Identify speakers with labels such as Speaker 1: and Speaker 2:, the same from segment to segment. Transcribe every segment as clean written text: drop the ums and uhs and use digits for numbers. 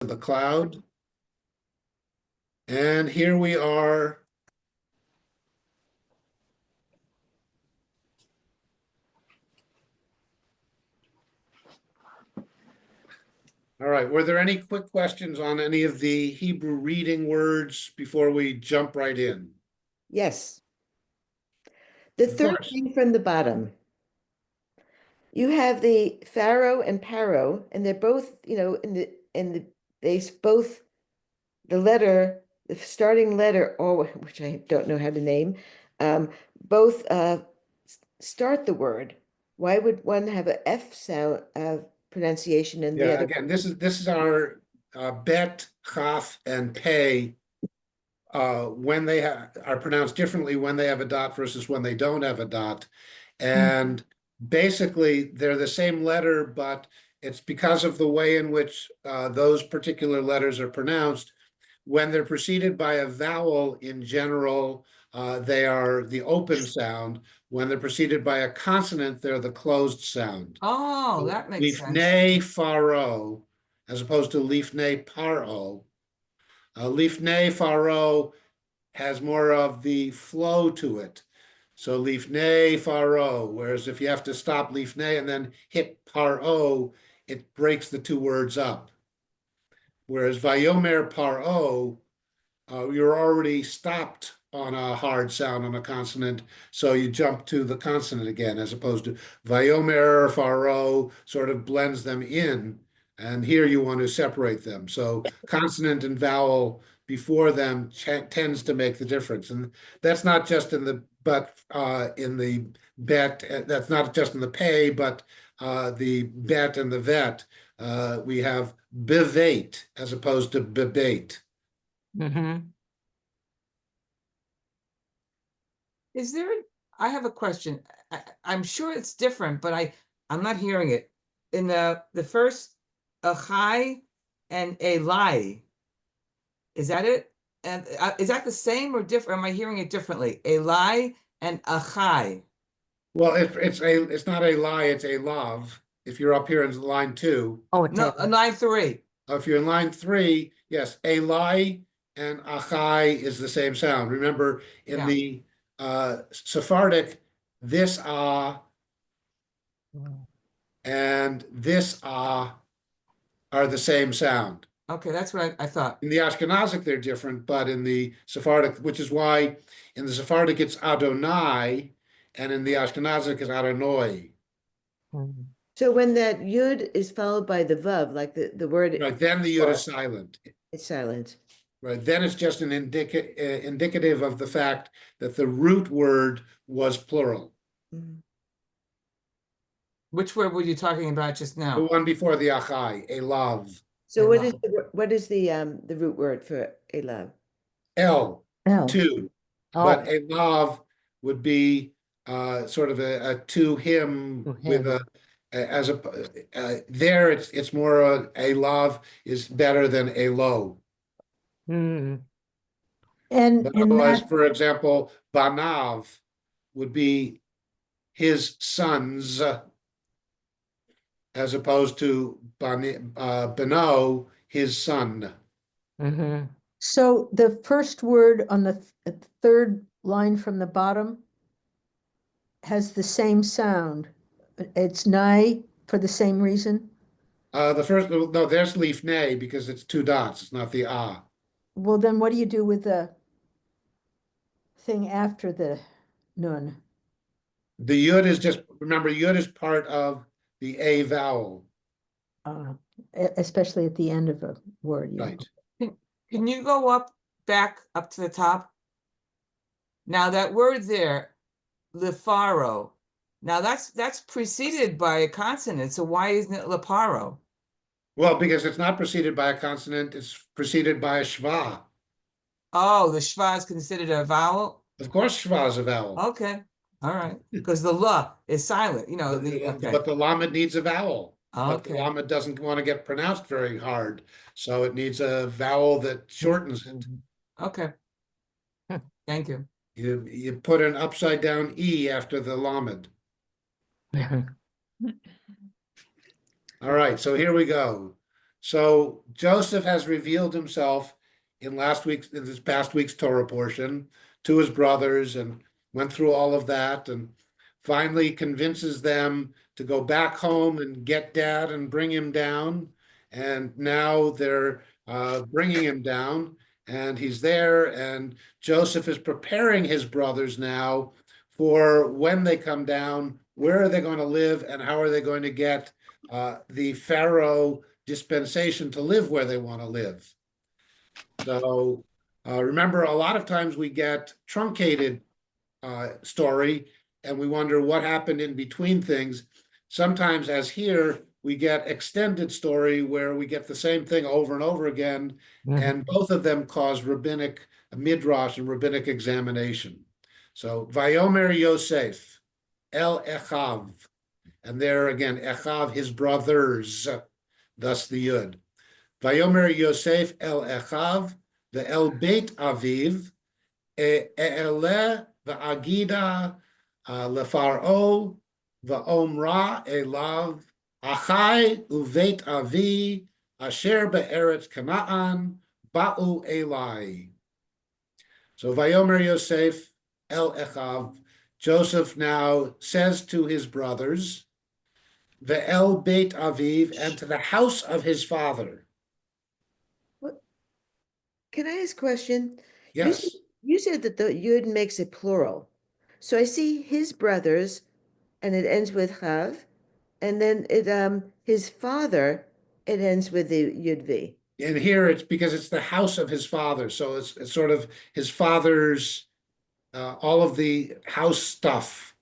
Speaker 1: the cloud. And here we are. All right, were there any quick questions on any of the Hebrew reading words before we jump right in?
Speaker 2: Yes. The
Speaker 1: Of
Speaker 2: third
Speaker 1: course.
Speaker 2: thing from the bottom. You have the Pharaoh and Paro, and they're both, in the base, both the letter, the starting letter, or which I don't know how to name, both start the word. Why would one have a F sound pronunciation and the
Speaker 1: Yeah,
Speaker 2: other?
Speaker 1: again, this is our bet, chaf, and pay when they are pronounced differently when they have a dot versus when they don't have a dot. And basically, they're the same letter, but it's because of the way in which those particular letters are pronounced. When they're preceded by a vowel, in general, they are the open sound. When they're preceded by a consonant, they're the closed sound.
Speaker 3: Oh, that makes sense.
Speaker 1: Lifnei faro, as opposed to lifnei paro. Lifnei faro has more of the flow to it. So lifnei faro, whereas if you have to stop lifnei and then hit paro, it breaks the two words up. Whereas vayomer paro, you're already stopped on a hard sound on a consonant, so you jump to the consonant again, as opposed to vayomer faro sort of blends them in, and here you want to separate them. So consonant and vowel before them tends to make the difference, and that's not just in the in the bet. That's not just in the pay, but the bet and the vet. We have bevate as opposed to bebate.
Speaker 3: Mm-hmm. Is there, I have a question. I'm sure it's different, but I'm not hearing it. In the first, Achai and Eli, is that it? And is that the same or different? Am I hearing it differently? Eli and Achai.
Speaker 1: Well, if it's not a lie, it's a love. If you're up here in line 2.
Speaker 2: Oh, it's
Speaker 3: No, line 3.
Speaker 1: If you're in line 3, yes, a lie and achai is the same sound. Remember, in the Sephardic, this and this are the same sound.
Speaker 3: Okay, that's what I thought.
Speaker 1: In the Ashkenazic, they're different, but in the Sephardic, which is why in the Sephardic it's Adonai, and in the Ashkenazic it's Adonai.
Speaker 2: So when that yud is followed by the vav, like the word,
Speaker 1: Right, then the yud is silent.
Speaker 2: it's silent.
Speaker 1: Right, then it's just an indicative of the fact that the root word was plural.
Speaker 2: Mhm.
Speaker 3: Which word were you talking about just
Speaker 1: The
Speaker 3: now?
Speaker 1: one before the achai, a love.
Speaker 2: So what is the root word for elav?
Speaker 1: L,
Speaker 2: L.
Speaker 1: 2. But a love would be sort of a to him with a as a there it's more a love is better than a low.
Speaker 2: And
Speaker 1: But otherwise, for example, banav would be his sons, as opposed to beno, his son.
Speaker 4: So the first word on the third line from the bottom has the same sound. It's nai for the same reason.
Speaker 1: The first, no, there's leaf nay because it's 2 dots. It's not the ah.
Speaker 4: Well, then what do you do with the thing after the nun?
Speaker 1: The yud is just, remember, yud is part of the a vowel.
Speaker 4: Especially at the end of a word. Yeah.
Speaker 1: Right.
Speaker 3: Can you go back up to the top? Now that word there, lefaro. Now that's preceded by a consonant. So why isn't it leparo?
Speaker 1: Well, because it's not preceded by a consonant, it's preceded by a shva.
Speaker 3: Oh, the shva is considered a vowel?
Speaker 1: Of course, shva is a vowel.
Speaker 3: Okay. All right. Because the la is silent, you know.
Speaker 1: But the lamed needs a vowel. But the
Speaker 3: Okay.
Speaker 1: lamed doesn't want to get pronounced very hard. So it needs a vowel that shortens it.
Speaker 3: Okay. Thank you.
Speaker 1: You put an upside down E after the lamed. All right, so here we go. So Joseph has revealed himself in this past week's Torah portion to his brothers and went through all of that and finally convinces them to go back home and get dad and bring him down. And now they're bringing him down and he's there. And Joseph is preparing his brothers now for when they come down, where are they going to live and how are they going to get the Pharaoh dispensation to live where they want to live. So remember, a lot of times we get truncated story and we wonder what happened in between things. Sometimes, as here, we get extended story where we get the same thing over and over again, and both of them cause rabbinic midrash and rabbinic examination. So, Vayomer Yosef, El Echav, and there again, Echav, his brothers, thus the Yud. Vayomer Yosef El Echav, the El Beit Aviv, E'ele v'agida lefar'o v'omra elav achai uveit avi asher be'eretz Canaan ba'u elai. So Vayomer Yosef El Echav, Joseph now says to his brothers, Ve'el Beit Aviv, and to the house of his father.
Speaker 2: Can I ask a question?
Speaker 1: Yes,
Speaker 2: You said that the Yud makes it plural. So I see his brothers, and it ends with Chav, and then his father, it ends with the Yud V.
Speaker 1: and here it's because it's the house of his father. So it's sort of his father's, all of the house stuff.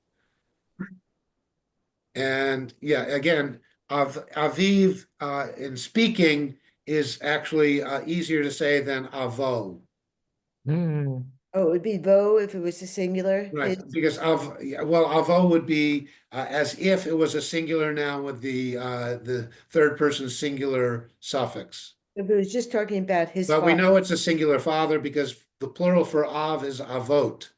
Speaker 1: And yeah, again, Aviv in speaking is actually easier to say than Avo.
Speaker 2: Oh, it would be Vo if it was a singular.
Speaker 1: Right,
Speaker 2: His-
Speaker 1: because Avo would be as if it was a singular noun with the third person singular suffix.
Speaker 2: If it was just talking about his
Speaker 1: But we
Speaker 2: father.
Speaker 1: know it's a singular father because the plural for Av is Avot.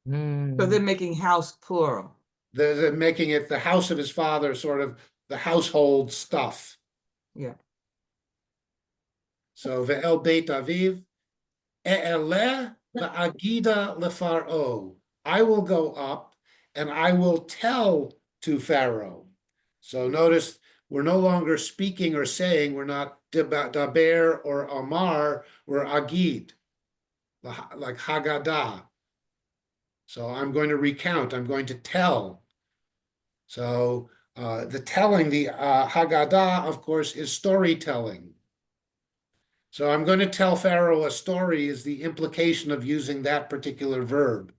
Speaker 3: So they're making house plural.
Speaker 1: They're making it the house of his father, sort of the household stuff.
Speaker 3: Yeah.
Speaker 1: So ve'el Beit Aviv, E'eleh va'agida leFaro. I will go up and I will tell to Pharaoh. So notice we're no longer speaking or saying, we're not daber or amar, we're agid, like Haggadah. So I'm going to recount, I'm going to tell. So the telling, the Haggadah, of course, is storytelling. So I'm going to tell Pharaoh a story is the implication of using that particular verb,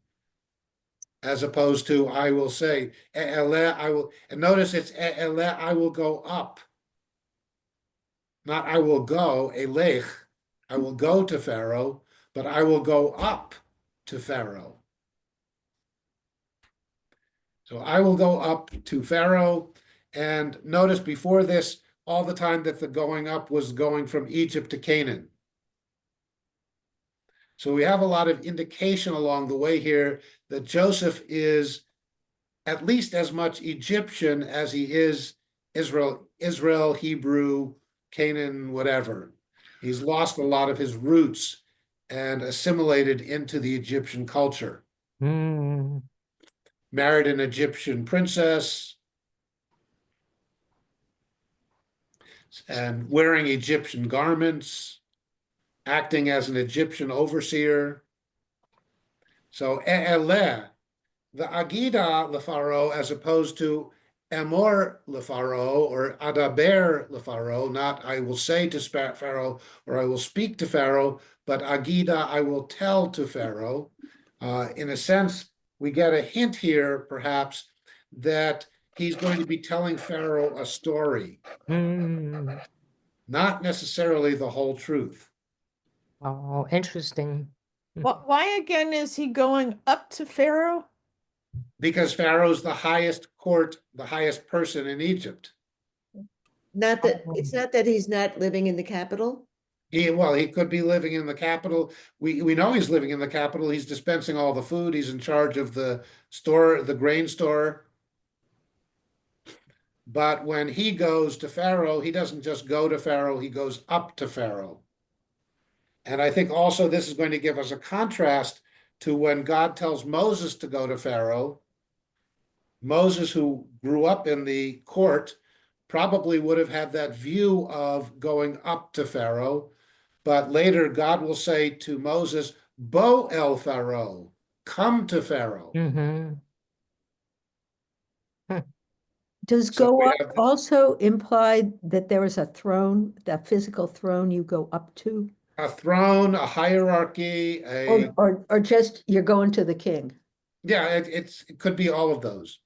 Speaker 1: as opposed to I will say, E'eleh, I will, and notice it's E'eleh, I will go up. Not I will go, Elech, I will go to Pharaoh, but I will go up to Pharaoh. So I will go up to Pharaoh, and notice before this, all the time that the going up was going from Egypt to Canaan. So we have a lot of indication along the way here that Joseph is at least as much Egyptian as he is Israel, Hebrew, Canaan, whatever. He's lost a lot of his roots and assimilated into the Egyptian culture. Married an Egyptian princess and wearing Egyptian garments, acting as an Egyptian overseer. So E'eleh, the Agida leFaro, as opposed to Emor leFaro or Adaber leFaro, not I will say to Pharaoh or I will speak to Pharaoh, but Agida, I will tell to Pharaoh. In a sense, we get a hint here, perhaps, that he's going to be telling Pharaoh a story, not necessarily the whole truth.
Speaker 5: Oh, interesting.
Speaker 6: Why again is he going up to Pharaoh?
Speaker 1: Because Pharaoh's the highest court, the highest person in Egypt.
Speaker 2: Not that it's not that he's not living in the capital.
Speaker 1: He could be living in the capital. We know he's living in the capital. He's dispensing all the food. He's in charge of the store, the grain store. But when he goes to Pharaoh, he doesn't just go to Pharaoh, he goes up to Pharaoh. And I think also this is going to give us a contrast to when God tells Moses to go to Pharaoh. Moses, who grew up in the court, probably would have had that view of going up to Pharaoh. But later, God will say to Moses, Bo el Pharaoh, come to Pharaoh.
Speaker 5: Mm-hmm.
Speaker 4: Does
Speaker 1: So
Speaker 4: go
Speaker 1: we
Speaker 4: up
Speaker 1: have this,
Speaker 4: also imply that there is a throne, that physical throne you go up to?
Speaker 1: a throne, a hierarchy,
Speaker 4: Or just you're going to the king?
Speaker 1: yeah, it could be all of those.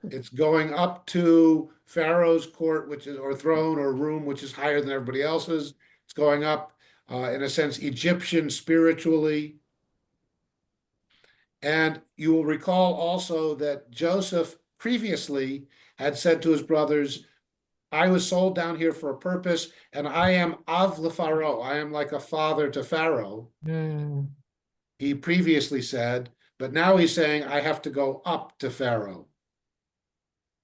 Speaker 1: It's going up to Pharaoh's court, which is, or throne or room, which is higher than everybody else's. It's going up, in a sense, Egyptian spiritually. And you will recall also that Joseph previously had said to his brothers, I was sold down here for a purpose, and I am of the Pharaoh. I am like a father to Pharaoh.
Speaker 5: Mm.
Speaker 1: He previously said, but now he's saying, I have to go up to Pharaoh.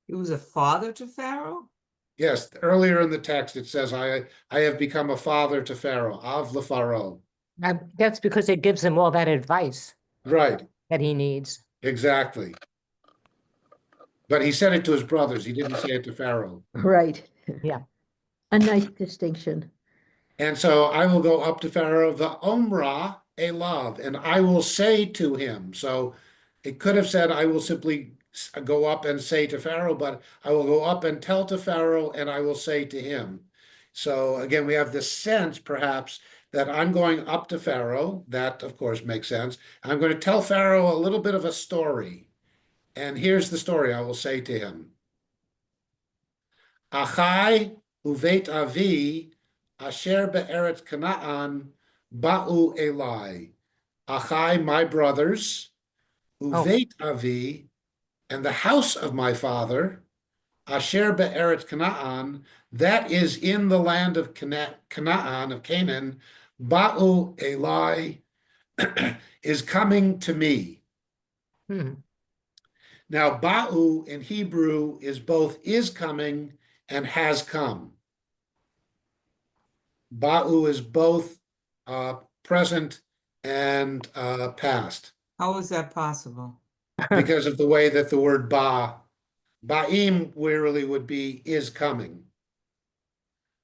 Speaker 3: He was a father to Pharaoh?
Speaker 1: Yes, earlier in the text it says, I have become a father to Pharaoh, of the Pharaoh.
Speaker 5: That's because it gives him all that advice
Speaker 1: Right,
Speaker 5: that he needs.
Speaker 1: exactly. But he said it to his brothers. He didn't say it to Pharaoh.
Speaker 4: Right.
Speaker 5: Yeah.
Speaker 4: A nice distinction.
Speaker 1: And so I will go up to Pharaoh, the Omra Elav, and I will say to him. So it could have said, I will simply go up and say to Pharaoh, but I will go up and tell to Pharaoh, and I will say to him. So again, we have this sense, perhaps, that I'm going up to Pharaoh. That, of course, makes sense. I'm going to tell Pharaoh a little bit of a story. And here's the story I will say to him. Achai uveit avi asher be'eretz Canaan ba'u elai. Achai, my brothers,
Speaker 5: Oh,
Speaker 1: uveit avi, and the house of my father, asher be'eretz Canaan, that is in the land of Canaan, of Canaan, ba'u elai, is coming to me.
Speaker 5: hmm.
Speaker 1: Now, ba'u in Hebrew is both is coming and has come. Ba'u is both present and past
Speaker 3: How is that possible?
Speaker 1: because of the way that the word ba'im really would be is coming.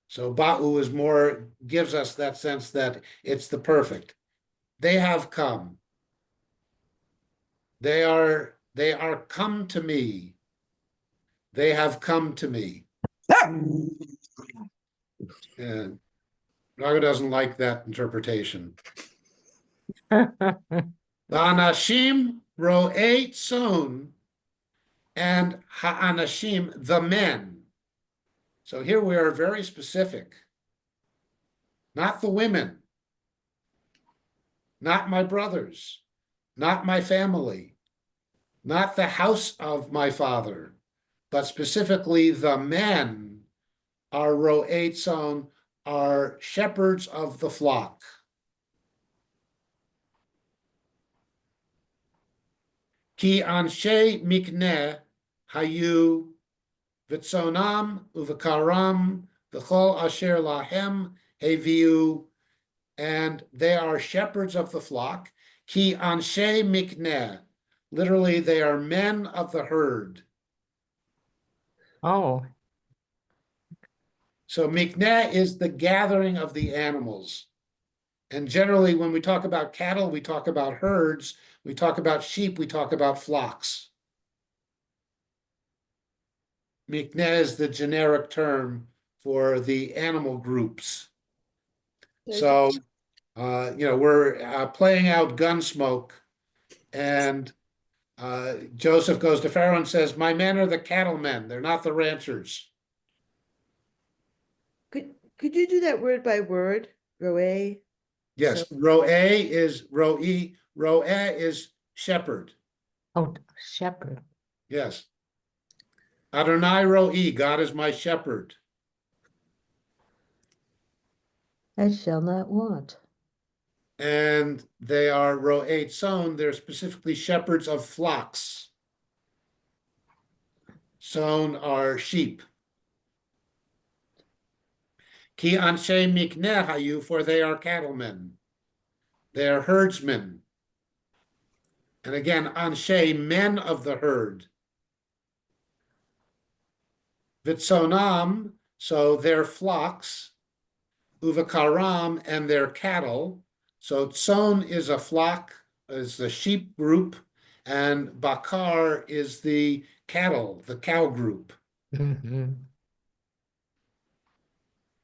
Speaker 1: So ba'u is more, gives us that sense that it's the perfect. They have come. They are come to me. They have come to me. And Raga doesn't like that interpretation. Anashim ro'ei tzon, and ha'anashim, the men. So here we are very specific. Not the women, not my brothers, not my family, not the house of my father, but specifically the men are ro'ei tzon, are shepherds of the flock. Ki anshe mikneh hayu v'tzonam uv'karam v'chol asher lahem heviu, and they are shepherds of the flock. Ki anshe mikneh, literally they are men of the herd.
Speaker 5: Oh,
Speaker 1: So mikneh is the gathering of the animals. And generally, when we talk about cattle, we talk about herds. We talk about sheep, we talk about flocks. Mikneh is the generic term for the animal groups. So, we're playing out Gunsmoke, and Joseph goes to Pharaoh and says, my men are the cattlemen, they're not the ranchers.
Speaker 2: Could you do that word by word, Roe?
Speaker 1: Yes,
Speaker 2: So-
Speaker 1: ro'eh is ro'eh, ro'eh is shepherd.
Speaker 5: oh, shepherd.
Speaker 1: Yes. Adonai ro'i, God is my shepherd.
Speaker 4: I shall not want.
Speaker 1: And they are ro'eh tzon, they're specifically shepherds of flocks. Son are sheep. Ki anshe mikneh hayu, for they are cattlemen. They are herdsmen. And again, anshe, men of the herd. Vitzonam, so their flocks. Uvakaram, and their cattle. So tzon is a flock, is the sheep group, and bakar is the cattle, the cow group.
Speaker 5: Mhm.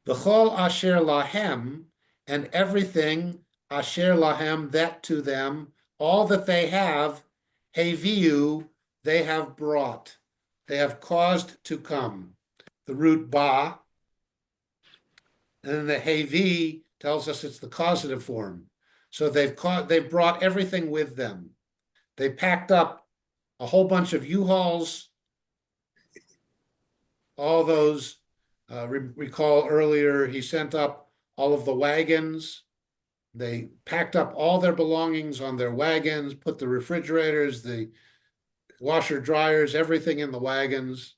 Speaker 1: V'chol asher lahem, and everything asher lahem, that to them, all that they have, heviu, they have brought, they have caused to come. The root ba, and then the hevi tells us it's the causative form. So they've brought everything with them. They packed up a whole bunch of U-Hauls, all those. Recall earlier, he sent up all of the wagons. They packed up all their belongings on their wagons, put the refrigerators, the washer dryers, everything in the wagons,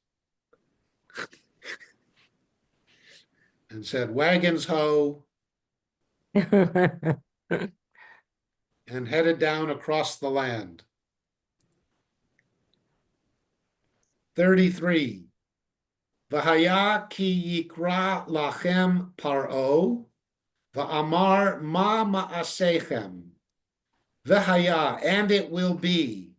Speaker 1: and said, "Wagons ho," and headed down across the land. 33. V'haya ki yikra lachem paro, v'amar ma ma'asechem. V'haya, and it will be.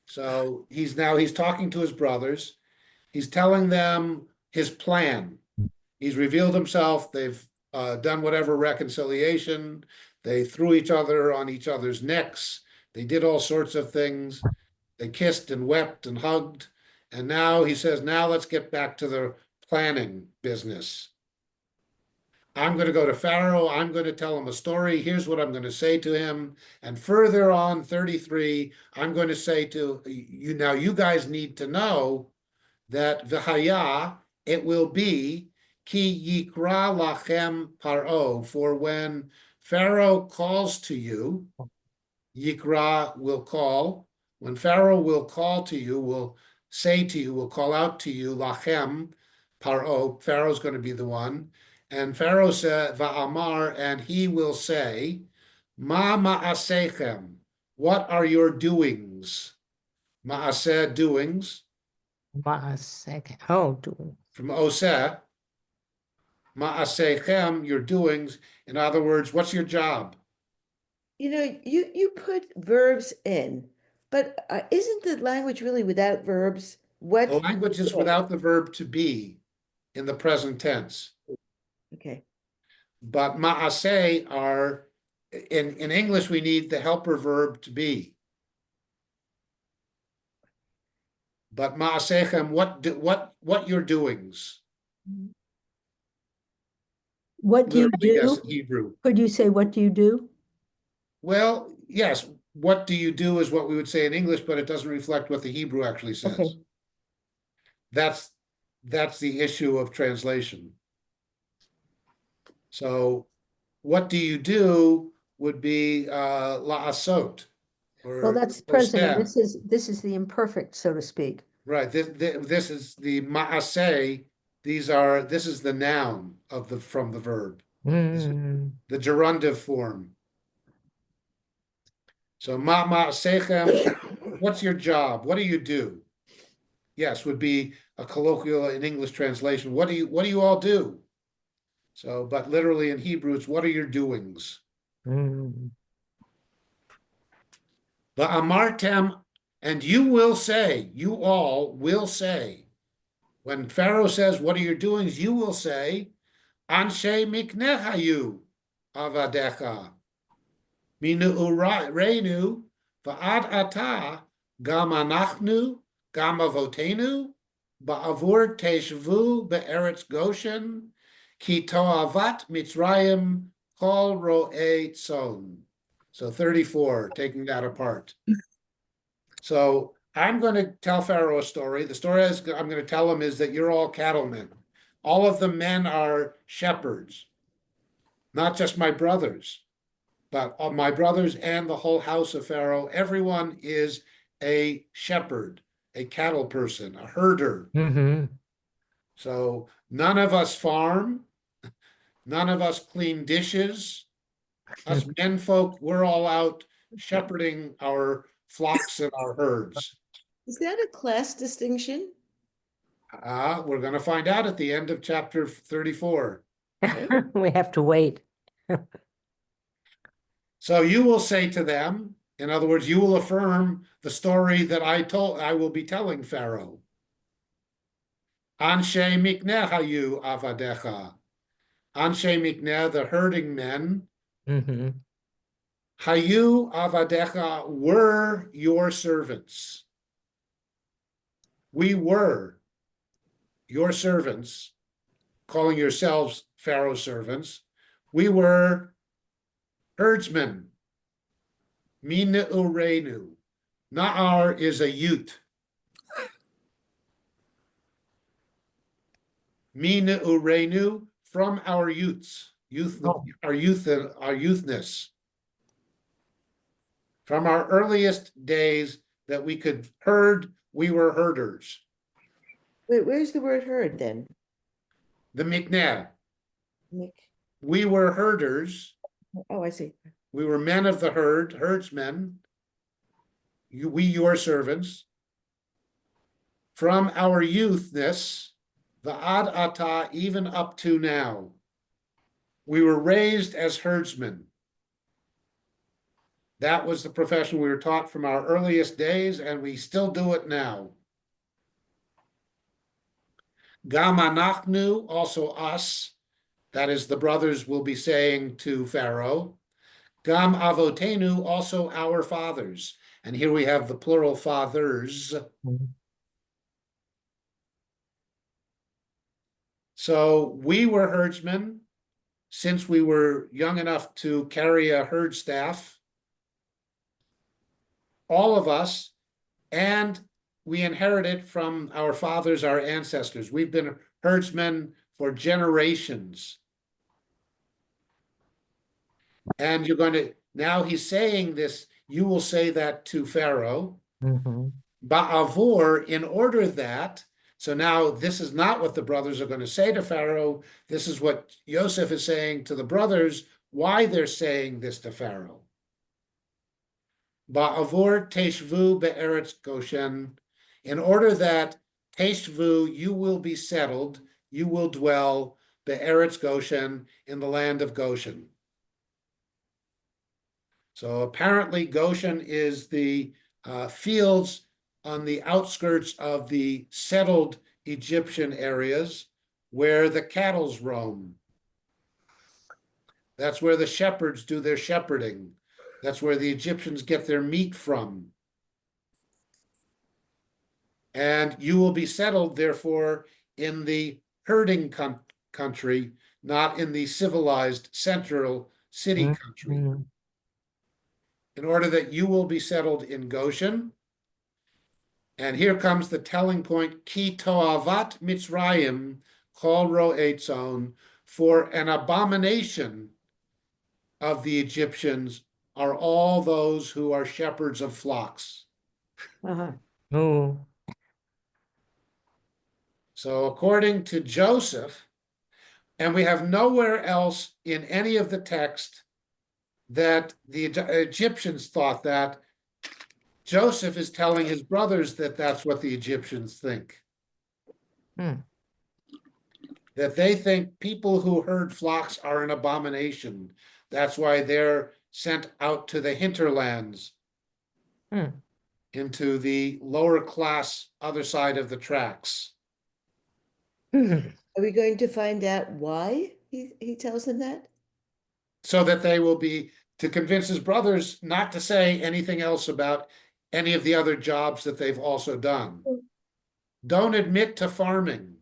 Speaker 1: So he's talking to his brothers. He's telling them his plan. He's revealed himself. They've done whatever reconciliation. They threw each other on each other's necks. They did all sorts of things. They kissed and wept and hugged. And now he says, now let's get back to the planning business. I'm going to go to Pharaoh. I'm going to tell him a story. Here's what I'm going to say to him. And further on, 33, I'm going to say to you, now you guys need to know that v'haya, it will be, ki yikra lachem paro, for when Pharaoh calls to you, yikra will call, when Pharaoh will call to you, will say to you, will call out to you, lachem, paro, Pharaoh's going to be the one, and Pharaoh said, va'amar, and he will say, ma ma'asechem, what are your doings? Ma'aseh, doings,
Speaker 5: Ma'aseh. Oh, do.
Speaker 1: from oseh, ma'asechem, your doings. In other words, what's your job?
Speaker 2: You know, you put verbs in, but isn't the language really without verbs? What?
Speaker 1: The language is without the verb to be in the present tense.
Speaker 2: Okay.
Speaker 1: But ma'aseh are, in English, we need the helper verb to be. But ma'asechem, what your doings?
Speaker 4: What do you
Speaker 1: Literally, yes,
Speaker 4: do?
Speaker 1: in Hebrew.
Speaker 4: Could you say, what do you do?
Speaker 1: Well, yes, what do you do is what we would say in English, but it doesn't reflect what the Hebrew actually says.
Speaker 4: Okay.
Speaker 1: That's the issue of translation. So what do you do would be la'asot.
Speaker 4: Well, that's present.
Speaker 1: oseh.
Speaker 4: This is the imperfect, so to speak.
Speaker 1: Right. This is the ma'aseh. This is the noun from the verb.
Speaker 5: Mm.
Speaker 1: The gerundive form. So ma'asechem, what's your job? What do you do? Yes, would be a colloquial in English translation. What do you all do? So, but literally in Hebrew, it's what are your doings?
Speaker 5: Mm.
Speaker 1: The amartem, and you will say, you all will say, when Pharaoh says, what are your doings? You will say, anshe miknehayu avadecha, minu reinu, va'ad ata, gam anachnu, gam avotenu, ba'avur teshvu be'eretz Goshen, ki toavat mitzrayim kol ro'e tzon. So 34, taking that apart. So I'm going to tell Pharaoh a story. The story I'm going to tell him is that you're all cattlemen. All of the men are shepherds, not just my brothers, but my brothers and the whole house of Pharaoh. Everyone is a shepherd, a cattle person, a herder.
Speaker 5: Mm-hmm.
Speaker 1: So none of us farm, none of us clean dishes. Us menfolk, we're all out shepherding our flocks and our herds.
Speaker 2: Is that a class distinction?
Speaker 1: We're going to find out at the end of chapter 34.
Speaker 5: We have to wait.
Speaker 1: So you will say to them, in other words, you will affirm the story that I will be telling Pharaoh. Anshe mikneh hayu avadecha. Anshe mikneh, the herding men,
Speaker 5: Mm-hmm.
Speaker 1: hayu avadecha, were your servants. We were your servants, calling yourselves Pharaoh's servants. We were herdsmen. Mina urenu. Na'ar is a Ute. Mina urenu, from our youths,
Speaker 5: Oh.
Speaker 1: our youthness. From our earliest days that we could herd, we were herders.
Speaker 2: Wait, where's the word herd then?
Speaker 1: The mikneh.
Speaker 2: Nick?
Speaker 1: We were herders.
Speaker 2: Oh, I see.
Speaker 1: We were men of the herd, herdsmen. We, your servants. From our youthness, the ad ata, even up to now. We were raised as herdsmen. That was the profession we were taught from our earliest days, and we still do it now. Gam anachnu, also us, that is, the brothers will be saying to Pharaoh. Gam avotenu, also our fathers. And here we have the plural fathers.
Speaker 5: Mhm.
Speaker 1: So we were herdsmen since we were young enough to carry a herd staff. All of us, and we inherited from our fathers, our ancestors. We've been herdsmen for generations. And you're going to, now he's saying this, you will say that to Pharaoh.
Speaker 5: Mm-hmm.
Speaker 1: Ba'avor, in order that, so now this is not what the brothers are going to say to Pharaoh. This is what Yosef is saying to the brothers, why they're saying this to Pharaoh. Ba'avor teshvu be'eretz Goshen, in order that teshvu, you will be settled, you will dwell be'eretz Goshen, in the land of Goshen. So apparently Goshen is the fields on the outskirts of the settled Egyptian areas where the cattle roam. That's where the shepherds do their shepherding. That's where the Egyptians get their meat from. And you will be settled, therefore, in the herding country, not in the civilized central city country.
Speaker 5: Mm-hmm.
Speaker 1: In order that you will be settled in Goshen. And here comes the telling point, ki toavat Mitzrayim kol ro'etzon, for an abomination of the Egyptians are all those who are shepherds of flocks.
Speaker 2: Uh-huh.
Speaker 5: Oh.
Speaker 1: So according to Joseph, and we have nowhere else in any of the text that the Egyptians thought that, Joseph is telling his brothers that that's what the Egyptians think.
Speaker 5: Hmm.
Speaker 1: That they think people who herd flocks are an abomination. That's why they're sent out to the hinterlands, into the lower class other side of the tracks.
Speaker 5: Mm-hmm.
Speaker 2: Are we going to find out why he tells them that?
Speaker 1: So that they will be, to convince his brothers not to say anything else about any of the other jobs that they've also done. Don't admit to farming.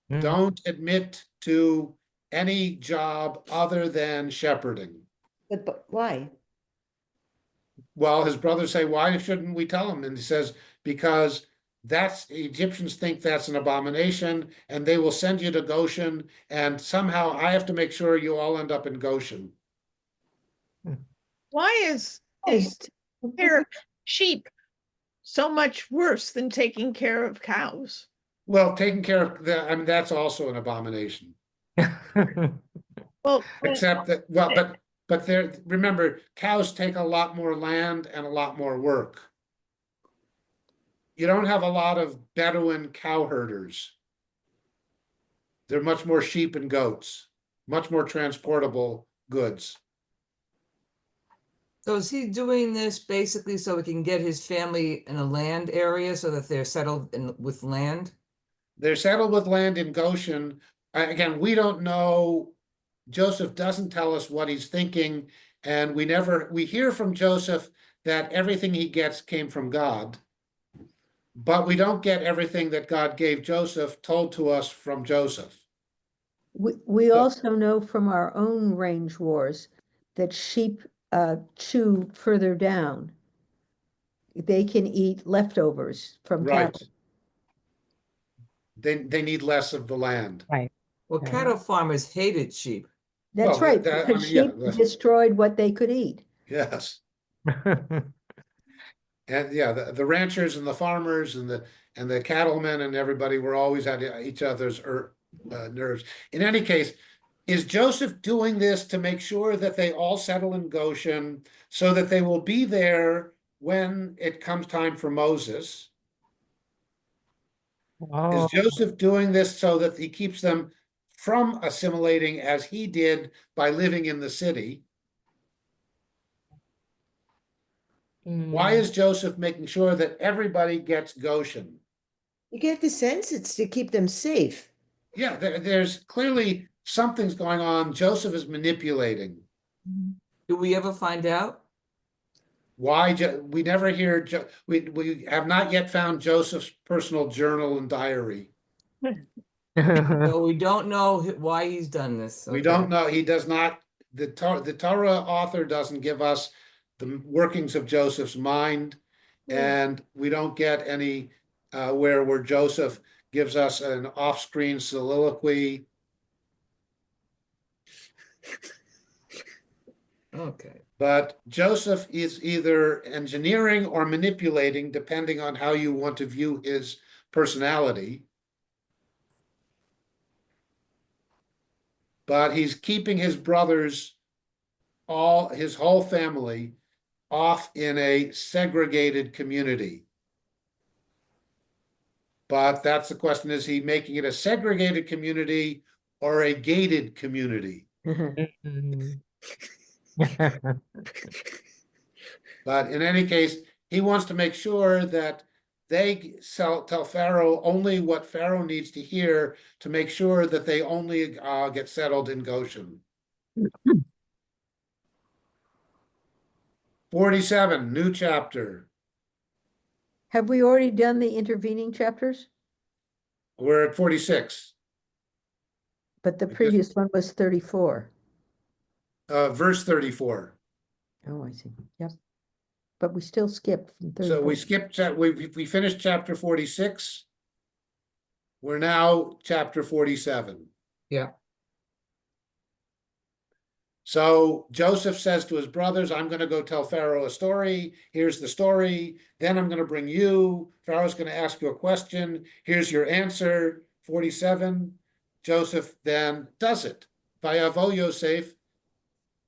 Speaker 5: Mm-hmm.
Speaker 1: Don't admit to any job other than shepherding.
Speaker 2: But why?
Speaker 1: Well, his brothers say, why shouldn't we tell him? And he says, because that's, Egyptians think that's an abomination, and they will send you to Goshen, and somehow I have to make sure you all end up in Goshen.
Speaker 6: Why is
Speaker 2: Just
Speaker 6: their sheep so much worse than taking care of cows.
Speaker 1: Well, taking care of the, I mean, that's also an abomination.
Speaker 6: Well,
Speaker 1: Except that, well, but there, remember, cows take a lot more land and a lot more work. You don't have a lot of Bedouin cow herders. They're much more sheep and goats, much more transportable goods.
Speaker 3: So is he doing this basically so he can get his family in a land area so that they're settled in with land?
Speaker 1: They're settled with land in Goshen. Again, we don't know. Joseph doesn't tell us what he's thinking, and we hear from Joseph that everything he gets came from God, but we don't get everything that God gave Joseph told to us from Joseph.
Speaker 4: We also know from our own range wars that sheep chew further down. They can eat leftovers from
Speaker 1: Right.
Speaker 4: cattle.
Speaker 1: They need less of the land.
Speaker 5: Right.
Speaker 3: Well,
Speaker 5: Yeah.
Speaker 3: cattle farmers hated sheep.
Speaker 4: That's
Speaker 1: Well,
Speaker 4: right,
Speaker 1: that- I
Speaker 4: because
Speaker 1: mean, yeah,
Speaker 4: sheep
Speaker 1: that's-
Speaker 4: destroyed what they could eat.
Speaker 1: Yes. And yeah, the ranchers and the farmers and the cattlemen and everybody were always at each other's nerves. In any case, is Joseph doing this to make sure that they all settle in Goshen so that they will be there when it comes time for Moses?
Speaker 5: Oh,
Speaker 1: Is Joseph doing this so that he keeps them from assimilating as he did by living in the city? Why
Speaker 5: mm,
Speaker 1: is Joseph making sure that everybody gets Goshen?
Speaker 2: You get the sense it's to keep them safe.
Speaker 1: Yeah, there's clearly something's going on. Joseph is manipulating.
Speaker 3: Do we ever find out?
Speaker 1: Why? We never hear. We have not yet found Joseph's personal journal and diary.
Speaker 3: So we don't know why he's done this.
Speaker 1: We
Speaker 3: Okay.
Speaker 1: don't know. He does not. The Torah author doesn't give us the workings of Joseph's mind, and we don't get any where Joseph gives us an off-screen soliloquy.
Speaker 3: Okay.
Speaker 1: But Joseph is either engineering or manipulating, depending on how you want to view his personality. But he's keeping his brothers, his whole family, off in a segregated community. But that's the question, is he making it a segregated community or a gated community?
Speaker 5: mm.
Speaker 1: But in any case, he wants to make sure that they tell Pharaoh only what Pharaoh needs to hear to make sure that they only get settled in Goshen. 47, new chapter.
Speaker 4: Have we already done the intervening chapters?
Speaker 1: We're at 46,
Speaker 4: But the
Speaker 1: guess-
Speaker 4: previous one was 34.
Speaker 1: verse 34.
Speaker 4: Oh, I see. Yep. But we still skipped from 34.
Speaker 1: So we skipped, we finished chapter 46. We're now chapter 47.
Speaker 3: Yeah.
Speaker 1: So Joseph says to his brothers, I'm going to go tell Pharaoh a story. Here's the story. Then I'm going to bring you. Pharaoh's going to ask you a question. Here's your answer. 47. Joseph then does it. Vayavo Yosef,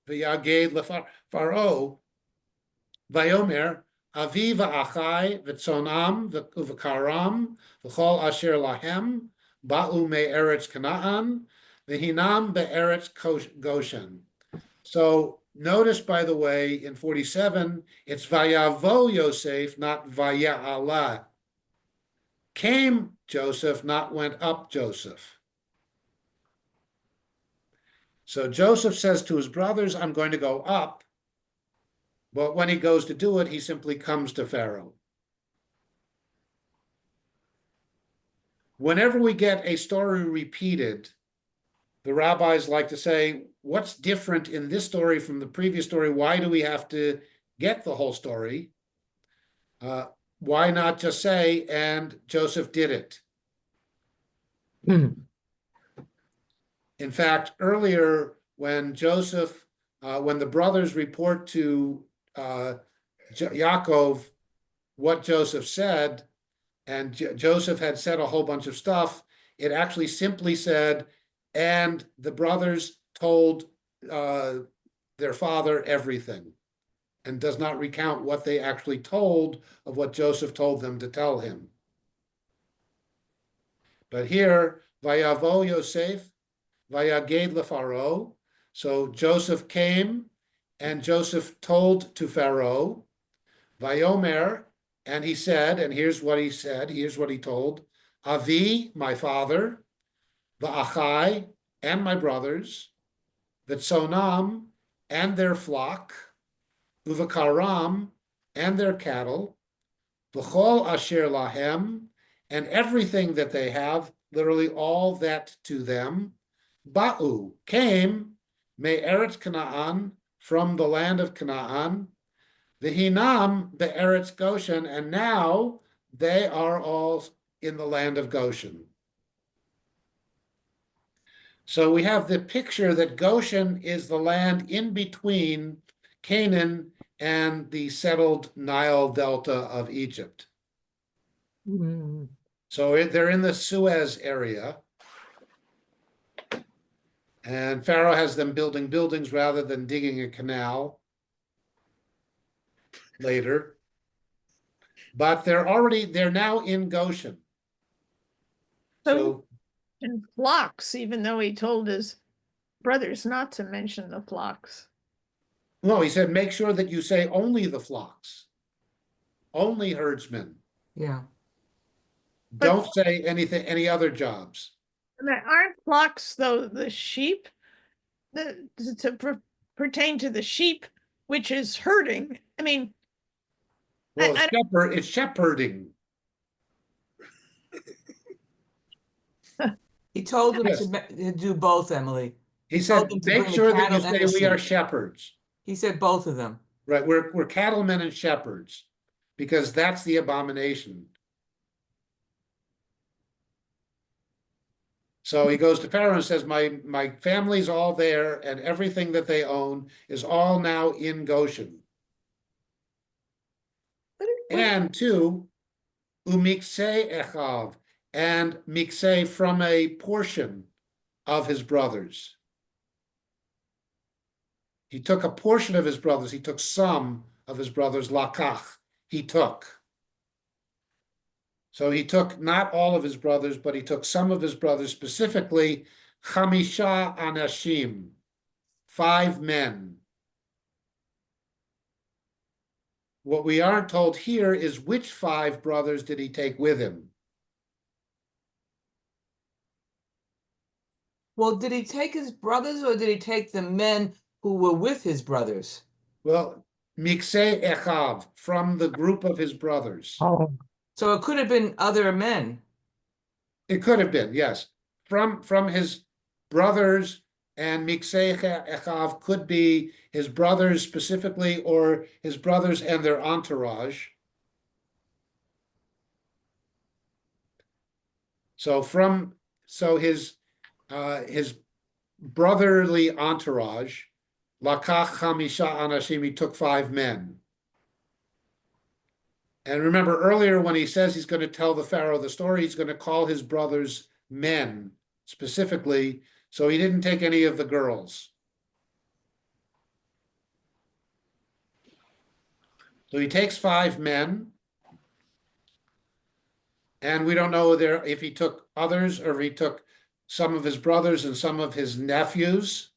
Speaker 1: v'yaged leFaro, vayomer, avi v'achai v'tzonam v'karam v'chol asher lahem ba'u me'eretz Canaan v'hinam be'eretz Goshen. So notice, by the way, in 47, it's Vayavo Yosef, not Vaya'ala. Came Joseph, not went up Joseph. So Joseph says to his brothers, I'm going to go up. But when he goes to do it, he simply comes to Pharaoh. Whenever we get a story repeated, the rabbis like to say, what's different in this story from the previous story? Why do we have to get the whole story? Why not just say, and Joseph did it? In fact, earlier when when the brothers report to Yaakov what Joseph said, and Joseph had said a whole bunch of stuff. It actually simply said, and the brothers told their father everything, and does not recount what they actually told of what Joseph told them to tell him. But here, Vayavo Yosef, Vayaged leFaro. So Joseph came, and Joseph told to Pharaoh, Vayomer, and he said, and here's what he said, here's what he told, Avi, my father, Va'achai, and my brothers, V'tzonam, and their flock, Uvakaram, and their cattle, V'chol asher lahem, and everything that they have, literally all that to them, Ba'u, came, me Eretz Canaan, from the land of Canaan, V'hinam be'eretz Goshen, and now they are all in the land of Goshen. So we have the picture that Goshen is the land in between Canaan and the settled Nile Delta of Egypt.
Speaker 5: Mm.
Speaker 1: So they're in the Suez area. And Pharaoh has them building buildings rather than digging a canal later. But they're now in Goshen. So
Speaker 6: And flocks, even though he told his brothers not to mention the flocks.
Speaker 1: no, he said, make sure that you say only the flocks, only herdsmen.
Speaker 3: Yeah.
Speaker 1: Don't say anything, any other jobs.
Speaker 6: And there aren't flocks, though, the sheep, pertain to the sheep, which is herding. I mean,
Speaker 1: Well,
Speaker 6: I
Speaker 1: it's shepherding.
Speaker 3: He told them
Speaker 1: Yes.
Speaker 3: to do both, Emily.
Speaker 1: He
Speaker 3: told
Speaker 1: said,
Speaker 3: them to
Speaker 1: make
Speaker 3: bring the
Speaker 1: sure that you
Speaker 3: cattle and
Speaker 1: say
Speaker 3: the
Speaker 1: we are
Speaker 3: sheep."
Speaker 1: shepherds.
Speaker 3: He said both of them.
Speaker 1: Right, we're cattlemen and shepherds, because that's the abomination. So he goes to Pharaoh and says, my family's all there, and everything that they own is all now in Goshen. And two, umikse echav, and mikse from a portion of his brothers. He took a portion of his brothers. He took some of his brothers, lakach, he took. So he took not all of his brothers, but he took some of his brothers, specifically chamisha anashim, 5 men. What we aren't told here is which 5 brothers did he take with him.
Speaker 3: Well, did he take his brothers or did he take the men who were with his brothers?
Speaker 1: Well, mikse echav, from the group of his brothers.
Speaker 5: Oh,
Speaker 3: So it could have been other men.
Speaker 1: It could have been, yes. From his brothers, and mikse echav could be his brothers specifically, or his brothers and their entourage. So his brotherly entourage, lakach chamisha anashim, he took 5 men. And remember earlier when he says he's going to tell the Pharaoh the story, he's going to call his brothers men specifically. So he didn't take any of the girls. So he takes 5 men. And we don't know if he took others or if he took some of his brothers and some of his nephews.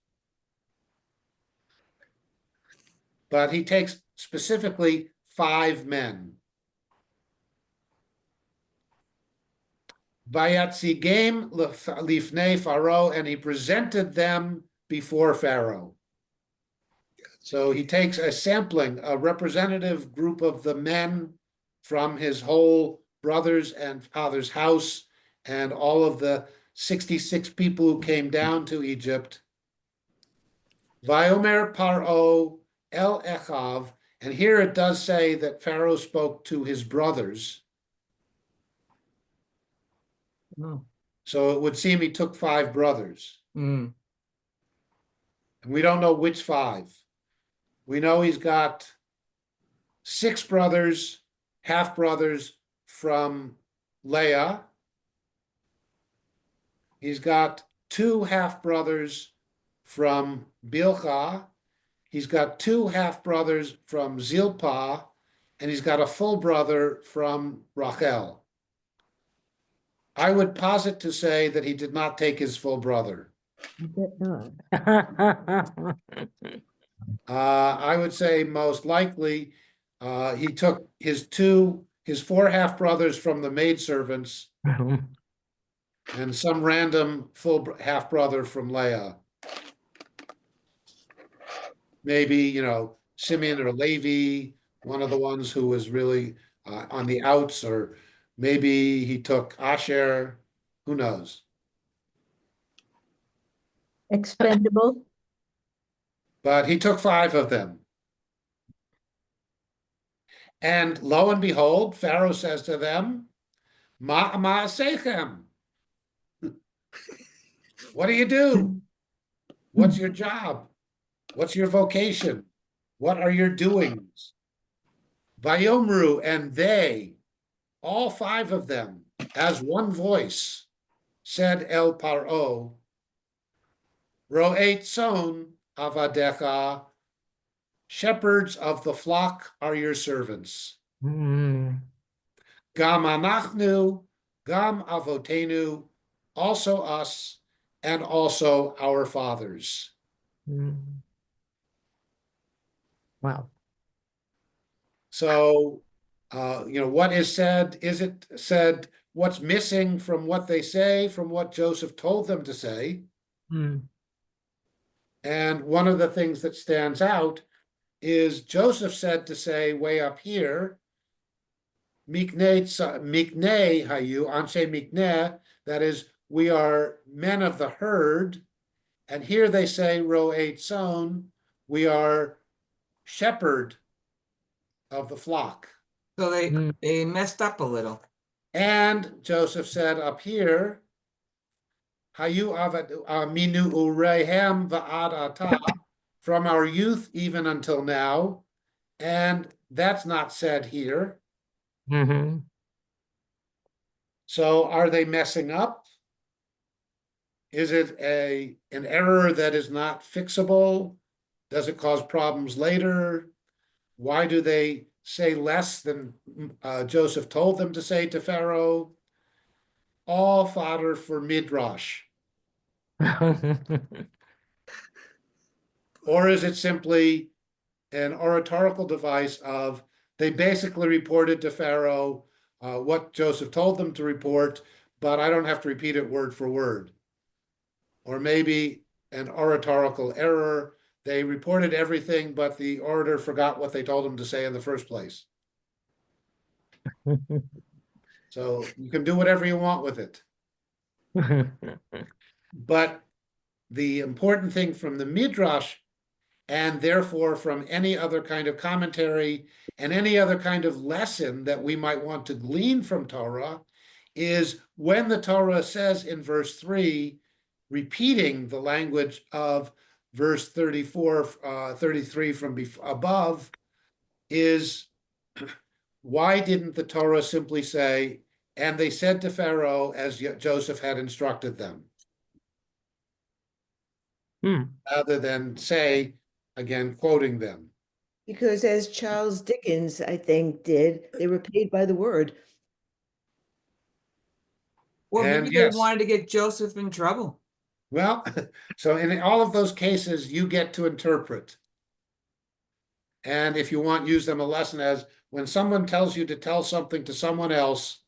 Speaker 1: But he takes specifically 5 men. Vayatzigem lifnei Pharaoh, and he presented them before Pharaoh. So he takes a sampling, a representative group of the men from his whole brothers and father's house, and all of the 66 people who came down to Egypt. Vayomer Paro el Echav, and here it does say that Pharaoh spoke to his brothers.
Speaker 3: Oh.
Speaker 1: So it would seem he took 5 brothers.
Speaker 3: Mm.
Speaker 1: And we don't know which 5. We know he's got 6 brothers, half-brothers from Leah. He's got 2 half-brothers from Bilhah. He's got 2 half-brothers from Zilpah, and he's got a full brother from Rachel. I would posit to say that he did not take his full brother. I would say most likely he took his 4 half-brothers from the maidservants and some random full half-brother from Leah. Maybe, Simeon or Levi, one of the ones who was really on the outs, or maybe he took Asher, who knows?
Speaker 4: Expendable.
Speaker 1: But he took 5 of them. And lo and behold, Pharaoh says to them, Ma'asechem. What do you do? What's your job? What's your vocation? What are your doings? Vayomru, and they, all 5 of them, as one voice, said El Paro, Ro'et son avadecha, shepherds of the flock are your servants. Gam anachnu, gam avotenu, also us, and also our fathers.
Speaker 5: Wow.
Speaker 1: So, what is said? Is it said what's missing from what they say, from what Joseph told them to say? And one of the things that stands out is Joseph said to say way up here, Mikne hayu, anshe mikne, that is, we are men of the herd. And here they say, ro'et son, we are shepherd of the flock.
Speaker 3: So they messed up a little.
Speaker 1: And Joseph said up here, Hayu minu urehem va'ad ata, from our youth even until now. And that's not said here. So are they messing up? Is it an error that is not fixable? Does it cause problems later? Why do they say less than Joseph told them to say to Pharaoh? All fodder for midrash. Or is it simply an oratorical device of they basically reported to Pharaoh what Joseph told them to report, but I don't have to repeat it word for word? Or maybe an oratorical error. They reported everything, but the orator forgot what they told him to say in the first place. So you can do whatever you want with it. But the important thing from the Midrash, and therefore from any other kind of commentary and any other kind of lesson that we might want to glean from Torah, is when the Torah says in verse 3, repeating the language of verse 33 from above, is why didn't the Torah simply say, and they said to Pharaoh as Joseph had instructed them? Rather than say, again, quoting them.
Speaker 2: Because as Charles Dickens, I think, did, they were paid by the word.
Speaker 3: Or
Speaker 1: And
Speaker 3: maybe they
Speaker 1: yes.
Speaker 3: wanted to get Joseph in trouble.
Speaker 1: Well, so in all of those cases, you get to interpret. And if you want, use them a lesson as when someone tells you to tell something to someone else,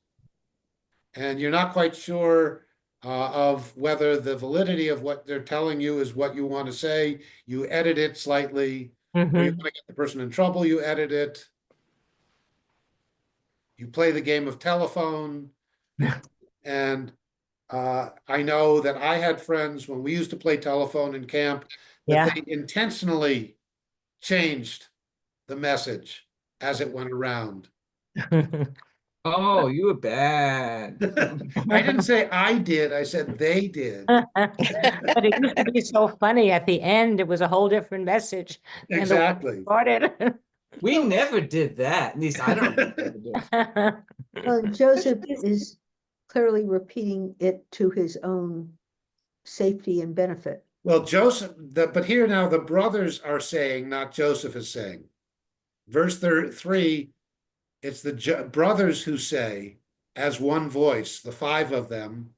Speaker 1: and you're not quite sure of whether the validity of what they're telling you is what you want to say, you edit it slightly, or you want to get the person in trouble, you edit it. You play the game of telephone. And I know that I had friends when we used to play telephone in camp that they intentionally changed the message as it went around.
Speaker 3: Oh, you were bad.
Speaker 1: I didn't say I did, I said they did.
Speaker 5: But it used to be so funny. At the end, it was a whole different message.
Speaker 1: Exactly.
Speaker 5: Started.
Speaker 3: We never did that. At least I don't remember doing it.
Speaker 4: Joseph is clearly repeating it to his own safety and benefit.
Speaker 1: Well, but here now the brothers are saying, not Joseph is saying. Verse 3, it's the brothers who say, as one voice, the five of them,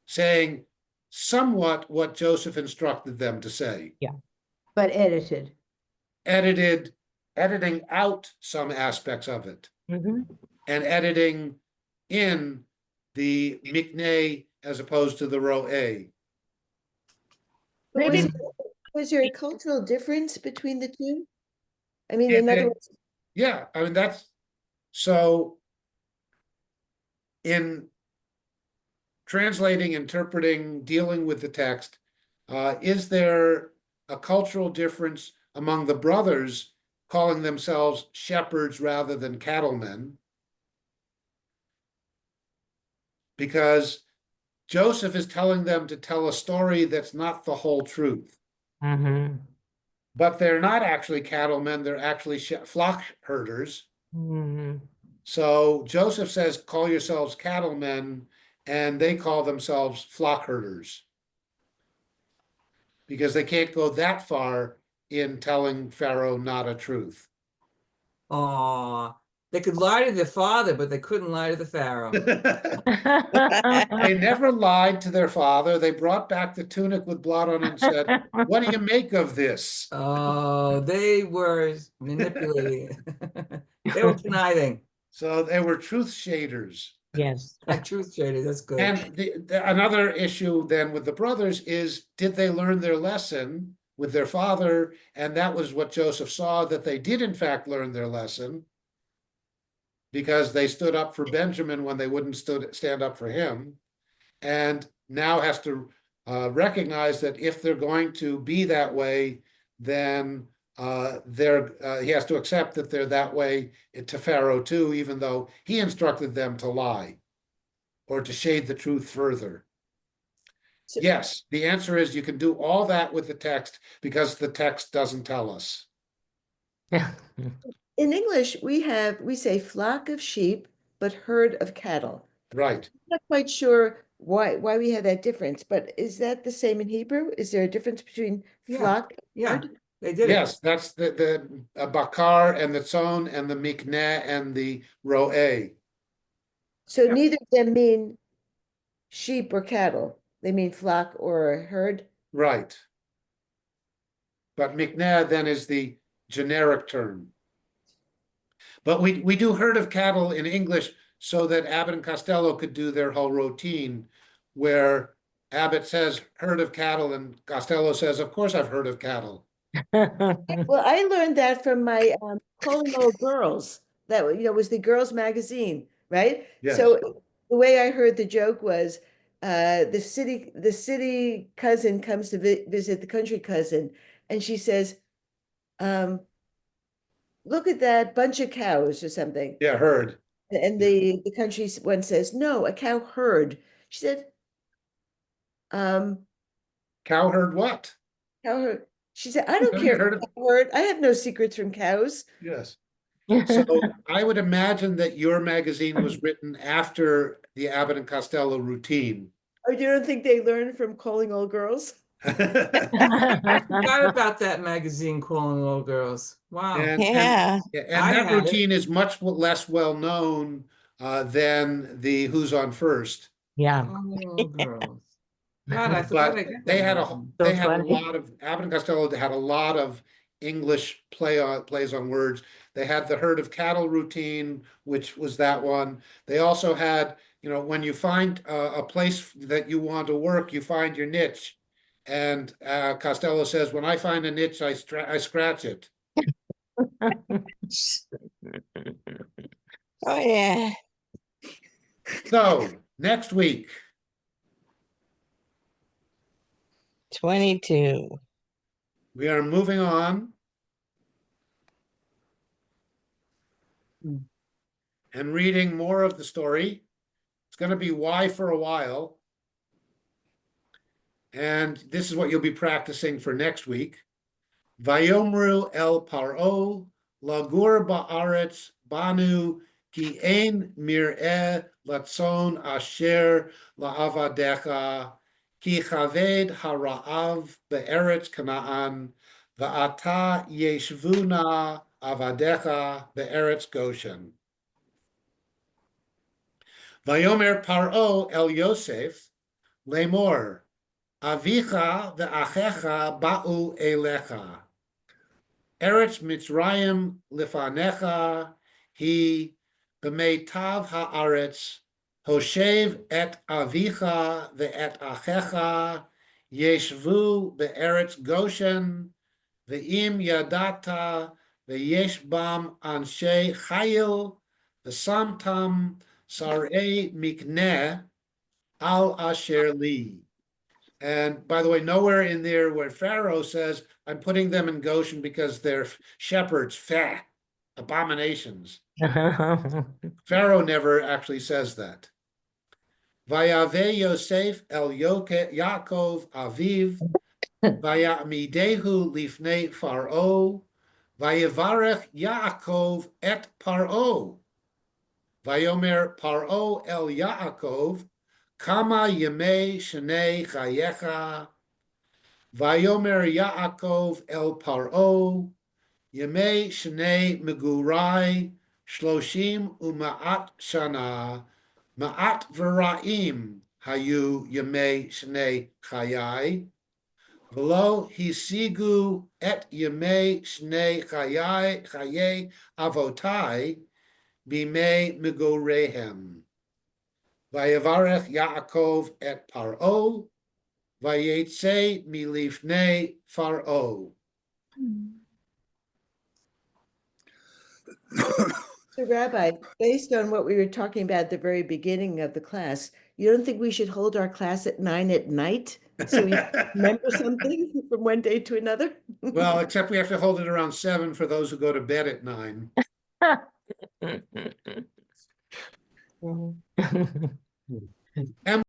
Speaker 1: saying somewhat what Joseph instructed them to say.
Speaker 5: Yeah.
Speaker 4: But edited.
Speaker 1: Editing out some aspects of it
Speaker 5: Mhm.
Speaker 1: and editing in the mikneh as opposed to the ro'eh.
Speaker 2: But
Speaker 6: Maybe
Speaker 2: was there a cultural difference between the two? I mean,
Speaker 1: It-
Speaker 2: in other
Speaker 1: it-
Speaker 2: words,
Speaker 1: Yeah, I mean, that's so in translating, interpreting, dealing with the text, is there a cultural difference among the brothers calling themselves shepherds rather than cattlemen? Because Joseph is telling them to tell a story that's not the whole truth.
Speaker 5: Mhm.
Speaker 1: But they're not actually cattlemen, they're actually flock herders.
Speaker 5: Mhm.
Speaker 1: So Joseph says, call yourselves cattlemen, and they call themselves flock herders. Because they can't go that far in telling Pharaoh not a truth.
Speaker 3: Aw, they could lie to their father, but they couldn't lie to the Pharaoh.
Speaker 1: They never lied to their father. They brought back the tunic with blood on it and said, what do you make of this?
Speaker 3: Oh, they were manipulating. They were conniving.
Speaker 1: So they were truth shaders.
Speaker 5: Yes.
Speaker 3: Truth shaded, that's good.
Speaker 1: And another issue then with the brothers is, did they learn their lesson with their father? And that was what Joseph saw, that they did in fact learn their lesson, because they stood up for Benjamin when they wouldn't stand up for him, and now has to recognize that if they're going to be that way, then he has to accept that they're that way to Pharaoh too, even though he instructed them to lie or to shade the truth further.
Speaker 2: So-
Speaker 1: Yes, the answer is you can do all that with the text because the text doesn't tell us.
Speaker 2: in English, we say flock of sheep, but herd of cattle.
Speaker 1: Right.
Speaker 2: I'm not quite sure why we have that difference, but is that the same in Hebrew? Is there a difference between
Speaker 3: Yeah,
Speaker 2: flock and
Speaker 3: Yeah,
Speaker 2: herd?
Speaker 3: they did it.
Speaker 1: Yes, that's the bakar and the tzon and the mikneh and the ro'eh.
Speaker 2: So
Speaker 3: Yeah.
Speaker 2: neither of them mean sheep or cattle. They mean flock or herd.
Speaker 1: Right. But mikneh then is the generic term. But we do herd of cattle in English so that Abbott and Costello could do their whole routine, where Abbott says herd of cattle and Costello says, of course I've heard of cattle.
Speaker 2: Well, I learned that from my Calling All Girls. That was the girls' magazine, right?
Speaker 1: Yes.
Speaker 2: So the way I heard the joke was, the city cousin comes to visit the country cousin, and she says, "Look at that bunch of cows," or something.
Speaker 1: Yeah, herd.
Speaker 2: And the country one says, "No, a cow herd." She said,
Speaker 1: Cow herd what?
Speaker 2: "Cow herd." She said, "I don't
Speaker 1: Have you
Speaker 2: care
Speaker 1: heard
Speaker 2: if
Speaker 1: of?
Speaker 2: cow herd. I have no secrets from cows."
Speaker 1: Yes. So I would imagine that your magazine was written after the Abbott and Costello routine.
Speaker 2: Or you don't think they learn from Calling All Girls?
Speaker 3: I forgot about that magazine, Calling All Girls. Wow.
Speaker 1: And
Speaker 5: Yeah.
Speaker 3: I
Speaker 1: that
Speaker 3: had it.
Speaker 1: routine is much less well known than the Who's on First.
Speaker 5: Yeah.
Speaker 3: Calling All Girls. God, I forgot
Speaker 1: But
Speaker 3: I got
Speaker 1: they
Speaker 3: that
Speaker 1: had
Speaker 3: magazine.
Speaker 1: they
Speaker 5: So
Speaker 1: had a
Speaker 5: funny.
Speaker 1: lot of Abbott and Costello had a lot of English plays on words. They had the herd of cattle routine, which was that one. They also had, when you find a place that you want to work, you find your niche. And Costello says, when I find a niche, I scratch it.
Speaker 5: Oh, yeah.
Speaker 1: So next week,
Speaker 5: 22.
Speaker 1: we are moving on and reading more of the story. It's going to be why for a while. And this is what you'll be practicing for next week. Vayomru el paro lagur ba'aretz banu ki ein mir'eh latzon asher la'avadecha ki chaved hara'av be'eretz Canaan va'ata yeshvuna avadecha be'eretz Goshen. Vayomer paro el Yosef lemor avicha ve'achecha ba'u elecha. Eretz Mitzrayim lifanecha he b'meitav haaretz hoshev et avicha ve'et achecha yeshvu be'eretz Goshen ve'im yadata ve'yesh bam anshe chayil ve'samtam sarei mikneh al asher li. And by the way, nowhere in there where Pharaoh says, I'm putting them in Goshen because they're shepherds, fat, abominations. Pharaoh never actually says that. Vayave Yosef el Yaakov Aviv, Vayamidehu lifnei Pharaoh, Vayevarech Yaakov et Paro. Vayomer Paro el Yaakov, Kama Yemei Shnei Chayecha, Vayomer Yaakov el Paro, Yemei Shnei Megurai, Shloshim Uma'at Shana, Ma'at V'ra'im Hayu Yemei Shnei Chayai, V'lo Hisigu et Yemei Shnei Chayei Avotai, Bimei Megorehem. Vayevarech Yaakov et Paro, Vayetze milifnei Pharaoh.
Speaker 2: So Rabbi, based on what we were talking about at the very beginning of the class, you don't think we should hold our class at 9 at night? So we remember something from one day to another?
Speaker 1: Well, except we have to hold it around 7 for those who go to bed at 9.